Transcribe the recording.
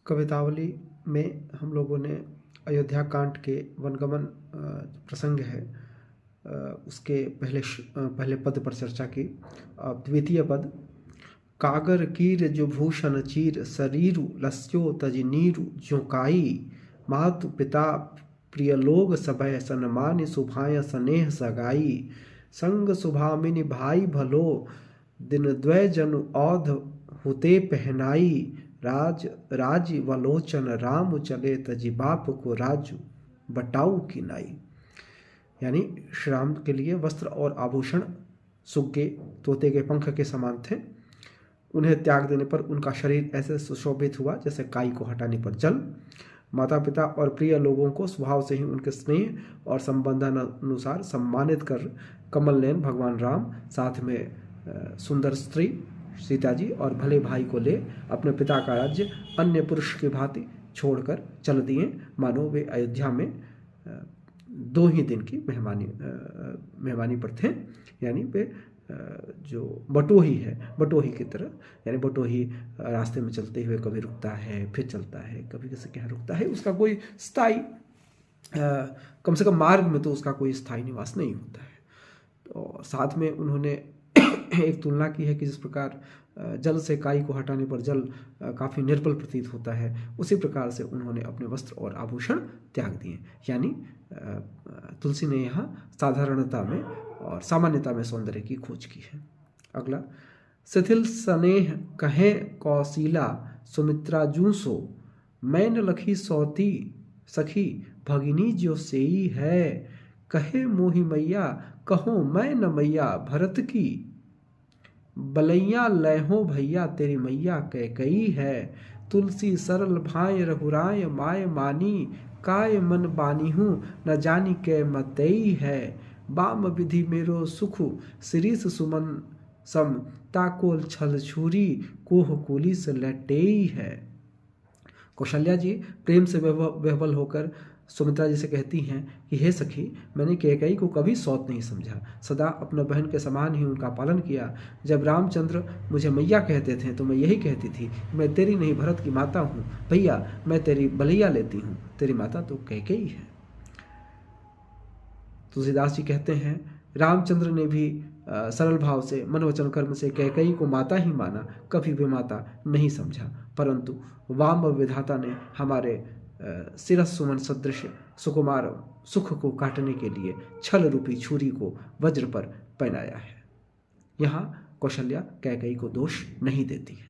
कवितावली में हम लोगों ने अयोध्या कांड के वनगमन प्रसंग है उसके पहले पद पर चर्चा की। अब द्वितीय पद, कागर कीर जो भूषण चीर शरीरु लस्यो तज नीरु जोकाई मातु पिता प्रिय लोग सभय सन्मान सुभाय स्नेह सगाई संग सुभामिनी भाई भलो दिन द्वय जनु औध हुते पहनाई राज वलोचन राम चले तजी बाप को राजू बटाऊ की नाई। यानी श्री राम के लिए वस्त्र और आभूषण सुग्गे तोते के पंख के समान थे। उन्हें त्याग देने पर उनका शरीर ऐसे सुशोभित हुआ जैसे काई को हटाने पर जल। माता पिता और प्रिय लोगों को स्वभाव से ही उनके स्नेह और संबंधानुसार सम्मानित कर कमल नयन भगवान राम साथ में सुंदर स्त्री सीता जी और भले भाई को ले अपने पिता का राज्य अन्य पुरुष की भांति छोड़कर चल दिए, मानो वे अयोध्या में 2 ही दिन की मेहमानी पर थे। यानी वे जो बटोही है, बटोही की तरह, यानी बटोही रास्ते में चलते हुए कभी रुकता है फिर चलता है, कभी किसी के यहाँ रुकता है, उसका कोई स्थायी कम से कम मार्ग में तो उसका कोई स्थायी निवास नहीं होता है। तो साथ में उन्होंने एक तुलना की है कि जिस प्रकार जल से काई को हटाने पर जल काफ़ी निर्बल प्रतीत होता है, उसी प्रकार से उन्होंने अपने वस्त्र और आभूषण त्याग दिए। यानी तुलसी ने यहाँ साधारणता में और सामान्यता में सौंदर्य की खोज की है। अगला, शिथिल स्नेह कहे कौशीला सुमित्रा जूसो मैं न लखी सौती सखी भगिनी जो सेई है कहे मोहि मैया कहो मैं न मैया भरत की बलैया लहो भैया तेरी मैया कैकई है तुलसी सरल भाई रघुराय माय मानी काय मन बानी हूँ न जानी कै मतई है बाम विधि मेरो सुख सिरीस सुमन सम ताकोल छल छुरी कोह कुली से लटेई है। कौशल्या जी प्रेम से विह्वल होकर सुमित्रा जी से कहती हैं कि हे सखी, मैंने कैकेयी को कभी सौत नहीं समझा, सदा अपना बहन के समान ही उनका पालन किया। जब रामचंद्र मुझे मैया कहते थे तो मैं यही कहती थी, मैं तेरी नहीं भरत की माता हूँ, भैया मैं तेरी बलैया लेती हूँ, तेरी माता तो कैकेयी है। तुलसीदास जी कहते हैं रामचंद्र ने भी सरल भाव से मनोवचन कर्म से कैकेयी को माता ही माना, कभी भी माता नहीं समझा, परंतु वाम विधाता ने हमारे सिरस सुमन सदृश सुकुमार सुख को काटने के लिए छल रूपी छुरी को वज्र पर पहनाया है। यहाँ कौशल्या कैकेयी को दोष नहीं देती है।